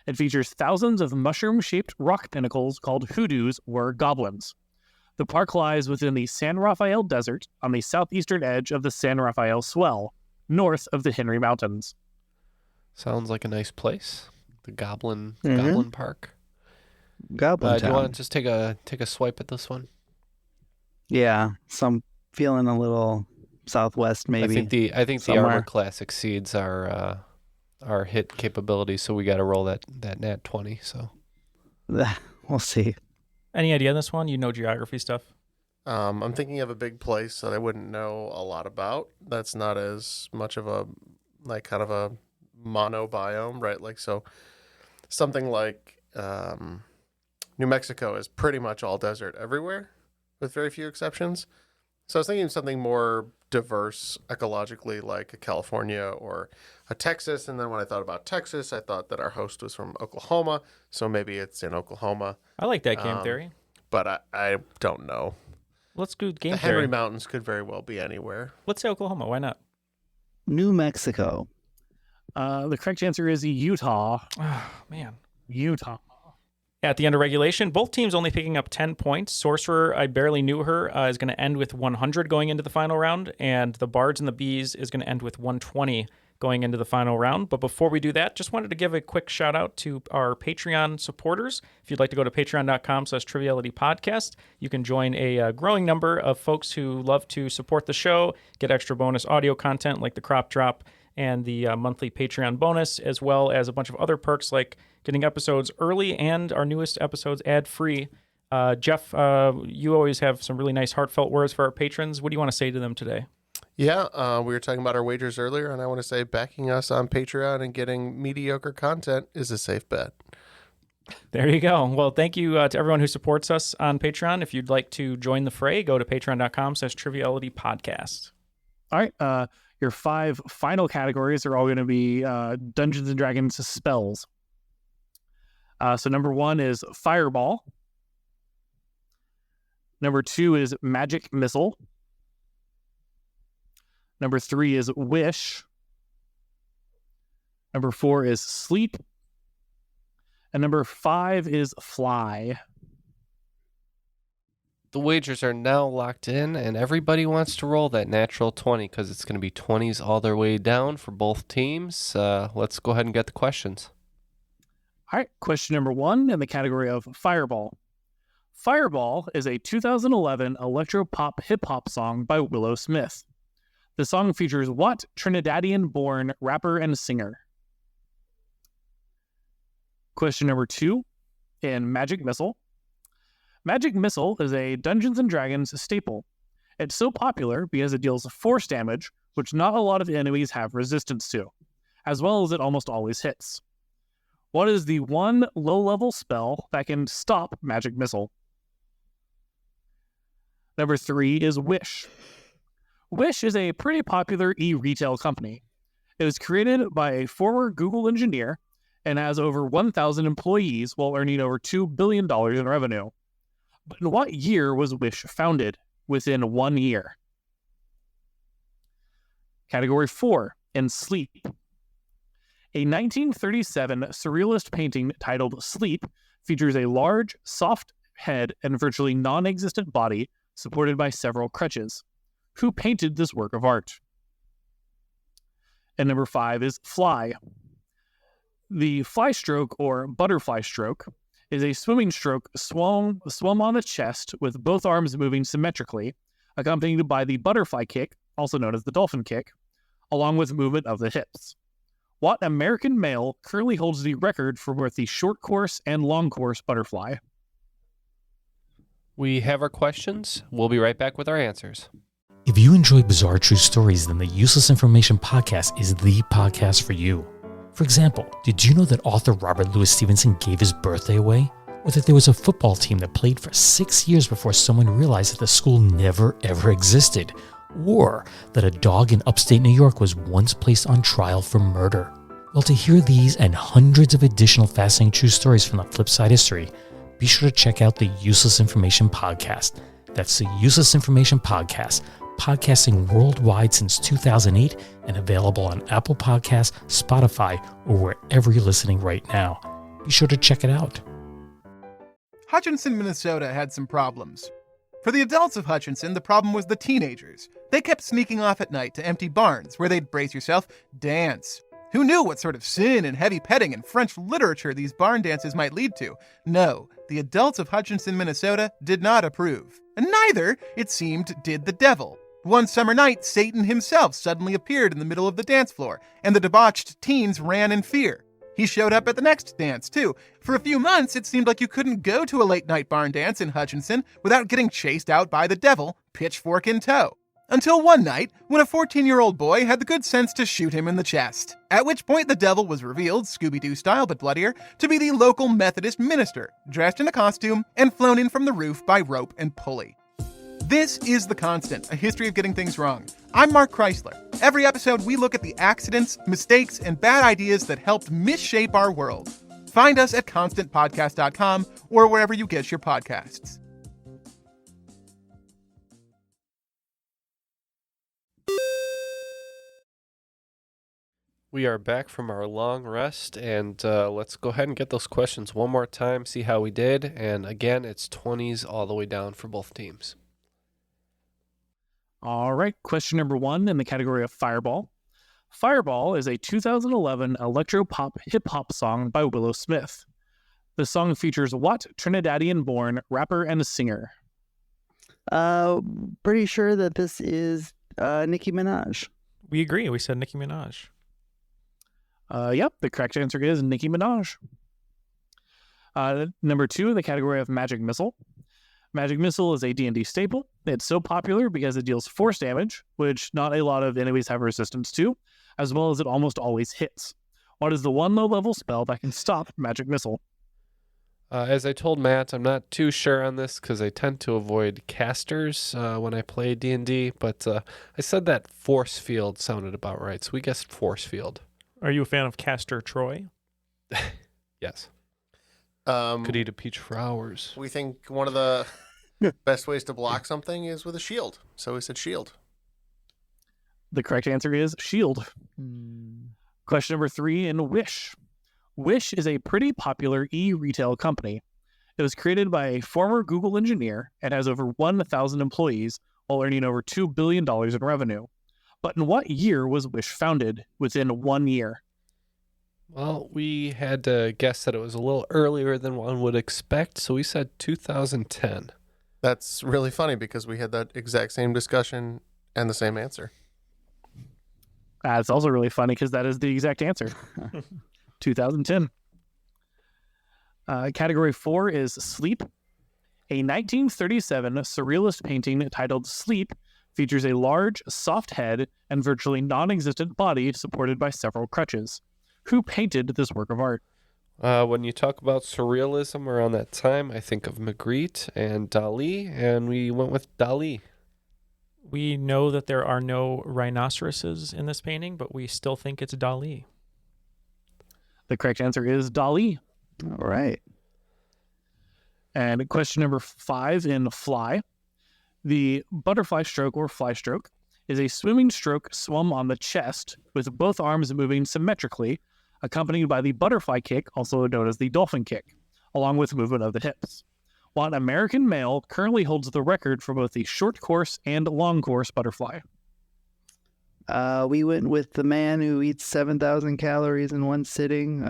It features thousands of mushroom-shaped rock pinnacles called hoodoos or goblins. The park lies within the San Rafael Desert on the southeastern edge of the San Rafael Swell, north of the Henry Mountains. Sounds like a nice place. The Goblin Park. Goblin Do you Town. want to just take a swipe at this one? Yeah, so I'm feeling a little southwest maybe. I think the somewhere. armor class exceeds our hit capabilities, so we got to roll that nat 20. So We'll see. Any idea on this one? You know geography stuff? I'm thinking of a big place that I wouldn't know a lot about. That's not as much of a kind of a mono biome, right? So something like New Mexico is pretty much all desert everywhere, with very few exceptions. So I was thinking of something more diverse ecologically, like a California or a Texas. And then when I thought about Texas, I thought that our host was from Oklahoma. So maybe it's in Oklahoma. I like that game theory. But I don't know. Let's do game The theory. Henry Mountains could very well be anywhere. Let's say Oklahoma. Why not? New Mexico. The correct answer is Utah. Oh, man. Utah. At the end of regulation, both teams only picking up 10 points. Sorcerer, I barely knew her, is going to end with 100 going into the final round, and the Bards and the Bees is going to end with 120 going into the final round. But before we do that, just wanted to give a quick shout out to our Patreon supporters. If you'd like to go to patreon.com/trivialitypodcast, you can join a growing number of folks who love to support the show, get extra bonus audio content like the crop drop and the monthly Patreon bonus, as well as a bunch of other perks like getting episodes early and our newest episodes ad-free. Jeff, you always have some really nice heartfelt words for our patrons. What do you want to say to them today? Yeah, we were talking about our wagers earlier, and I want to say backing us on Patreon and getting mediocre content is a safe bet. There you go. Well, thank you to everyone who supports us on Patreon. If you'd like to join the fray, go to patreon.com/trivialitypodcast. All right. Your 5 final categories are all going to be Dungeons and Dragons spells. So number 1 is Fireball. Number 2 is Magic Missile. Number 3 is Wish. Number 4 is Sleep. And number 5 is Fly. The wagers are now locked in, and everybody wants to roll that natural 20 because it's going to be 20s all their way down for both teams. Let's go ahead and get the questions. All right, question number 1 in the category of Fireball. Fireball is a 2011 electro-pop hip-hop song by Willow Smith. The song features what Trinidadian-born rapper and singer? Question number 2 in Magic Missile. Magic Missile is a Dungeons & Dragons staple. It's so popular because it deals force damage, which not a lot of enemies have resistance to, as well as it almost always hits. What is the one low-level spell that can stop Magic Missile? Number 3 is Wish. Wish is a pretty popular e-retail company. It was created by a former Google engineer and has over 1,000 employees while earning over $2 billion in revenue. But in what year was Wish founded? Within 1 year. Category 4, in Sleep. A 1937 surrealist painting titled Sleep features a large, soft head and virtually non-existent body supported by several crutches. Who painted this work of art? And number 5 is fly. The fly stroke or butterfly stroke is a swimming stroke swum on the chest with both arms moving symmetrically, accompanied by the butterfly kick, also known as the dolphin kick, along with movement of the hips. What American male currently holds the record for both the short course and long course butterfly? We have our questions. We'll be right back with our answers. If you enjoy bizarre true stories, then the Useless Information Podcast is the podcast for you. For example, did you know that author Robert Louis Stevenson gave his birthday away? Or that there was a football team that played for 6 years before someone realized that the school never ever existed? Or that a dog in upstate New York was once placed on trial for murder? Well, to hear these and hundreds of additional fascinating true stories from the Flipside history, be sure to check out the Useless Information Podcast. That's the Useless Information Podcast, podcasting worldwide since 2008 and available on Apple Podcasts, Spotify, or wherever you're listening right now. Be sure to check it out. Hutchinson, Minnesota had some problems. For the adults of Hutchinson, the problem was the teenagers. They kept sneaking off at night to empty barns where they'd, brace yourself, dance. Who knew what sort of sin and heavy petting and French literature these barn dances might lead to? No, the adults of Hutchinson, Minnesota did not approve. And neither, it seemed, did the devil. One summer night, Satan himself suddenly appeared in the middle of the dance floor, and the debauched teens ran in fear. He showed up at the next dance, too. For a few months, it seemed like you couldn't go to a late-night barn dance in Hutchinson without getting chased out by the devil, pitchfork in tow. Until one night, when a 14-year-old boy had the good sense to shoot him in the chest. At which point the devil was revealed, Scooby-Doo style but bloodier, to be the local Methodist minister, dressed in a costume and flown in from the roof by rope and pulley. This is The Constant, a history of getting things wrong. I'm Mark Chrysler. Every episode, we look at the accidents, mistakes, and bad ideas that helped misshape our world. Find us at constantpodcast.com or wherever you get your podcasts. We are back from our long rest, and let's go ahead and get those questions one more time, see how we did. And again, it's 20s all the way down for both teams. All right, question number 1 in the category of Fireball. Fireball is a 2011 electro-pop hip-hop song by Willow Smith. The song features what Trinidadian-born rapper and singer? Pretty sure that this is Nicki Minaj. We agree. We said Nicki Minaj. Yep, the correct answer is Nicki Minaj. Number 2 in the category of Magic Missile. Magic Missile is a D&D staple. It's so popular because it deals force damage, which not a lot of enemies have resistance to, as well as it almost always hits. What is the one low-level spell that can stop Magic Missile? As I told Matt, I'm not too sure on this because I tend to avoid casters when I play D&D, but I said that Force Field sounded about right, so we guessed Force Field. Are you a fan of Caster Troy? Yes. Could eat a peach for hours. We think one of the best ways to block something is with a shield. So we said shield. The correct answer is shield. Question number 3 in Wish. Wish is a pretty popular e-retail company. It was created by a former Google engineer and has over 1,000 employees while earning over $2 billion in revenue. But in what year was Wish founded within 1 year? Well, we had to guess that it was a little earlier than one would expect, so we said 2010. That's really funny because we had that exact same discussion and the same answer. It's also really funny because that is the exact answer. 2010. Category 4 is Sleep. A 1937 surrealist painting titled Sleep features a large, soft head and virtually non-existent body supported by several crutches. Who painted this work of art? When you talk about surrealism around that time, I think of Magritte and Dali, and we went with Dali. We know that there are no rhinoceroses in this painting, but we still think it's Dali. The correct answer is Dali. All right. And question number 5 in Fly. The butterfly stroke or fly stroke is a swimming stroke swum on the chest with both arms moving symmetrically, accompanied by the butterfly kick, also known as the dolphin kick, along with movement of the hips. What American male currently holds the record for both the short course and long course butterfly? We went with the man who eats 7,000 calories in one sitting,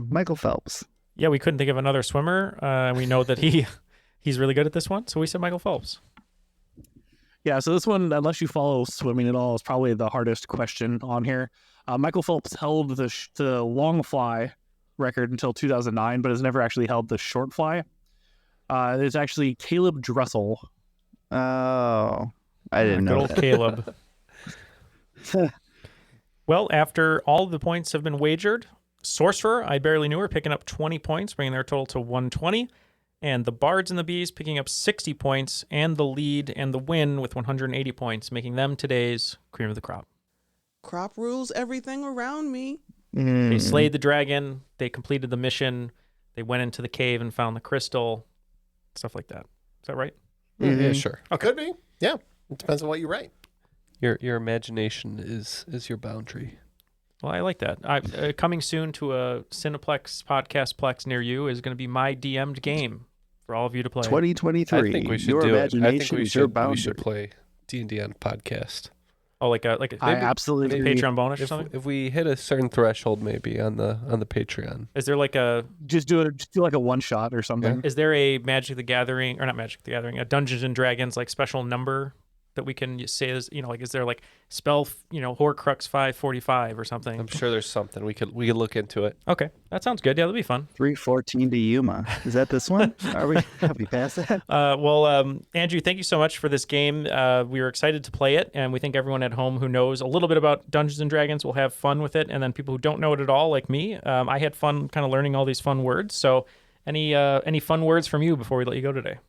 Michael Phelps. Yeah, we couldn't think of another swimmer. We know that he's really good at this one, so we said Michael Phelps. Yeah, so this one, unless you follow swimming at all, is probably the hardest question on here. Michael Phelps held the long fly record until 2009, but has never actually held the short fly. It's actually Caleb Dressel. Oh, I didn't know good old that. Caleb. Well, after all the points have been wagered, Sorcerer, I Barely Knew Her, picking up 20 points, bringing their total to 120. And the Bards and the Bees picking up 60 points, and the lead and the win with 180 points, making them today's cream of the crop. Crop rules everything around me. They slayed the dragon. They completed the mission. They went into the cave and found the crystal. Stuff like that. Is that right? Yeah, sure. Could be. Yeah. It depends on what you write. Your imagination is your boundary. Well, I like that. Coming soon to a Cineplex podcast plex near you is going to be my DM'd game for all of you to play. 2023. I think we should your do it. I think imagination we is your should boundary. play D&D on podcast. Oh, like a I absolutely agree. Patreon bonus or something? If we hit a certain threshold, maybe on the Patreon. Is there like a just do like a one shot or something? Is there a Magic the Gathering, or not Magic the Gathering, a Dungeons and Dragons like special number that we can say is, like, is there like spell, Horcrux 545 or something? I'm sure there's something we could look into it. Okay, that sounds good. Yeah, that'll be fun. 314 to Yuma. Is that this one? Have we passed that? Well, Andrew, thank you so much for this game. We were excited to play it, and we think everyone at home who knows a little bit about Dungeons and Dragons will have fun with it. And then people who don't know it at all, like me, I had fun kind of learning all these fun words. So, any fun words from you before we let you go today?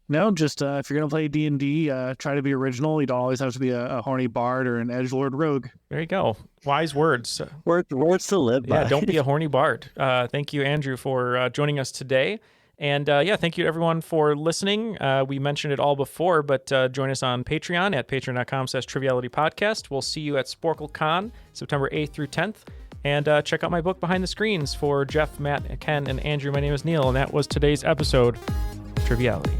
No, just if you're going to play D&D, try to be original. You don't always have to be a horny bard or an edgelord rogue. There you go. Wise words. Words to live by. Yeah, don't be a horny bard. Thank you, Andrew, for joining us today. And thank you to everyone for listening. We mentioned it all before, but join us on Patreon at patreon.com/trivialitypodcast. We'll see you at SporkleCon, September 8th through 10th. And check out my book, Behind the Screens, for Jeff, Matt, Ken, and Andrew. My name is Neal, and that was today's episode, Triviality.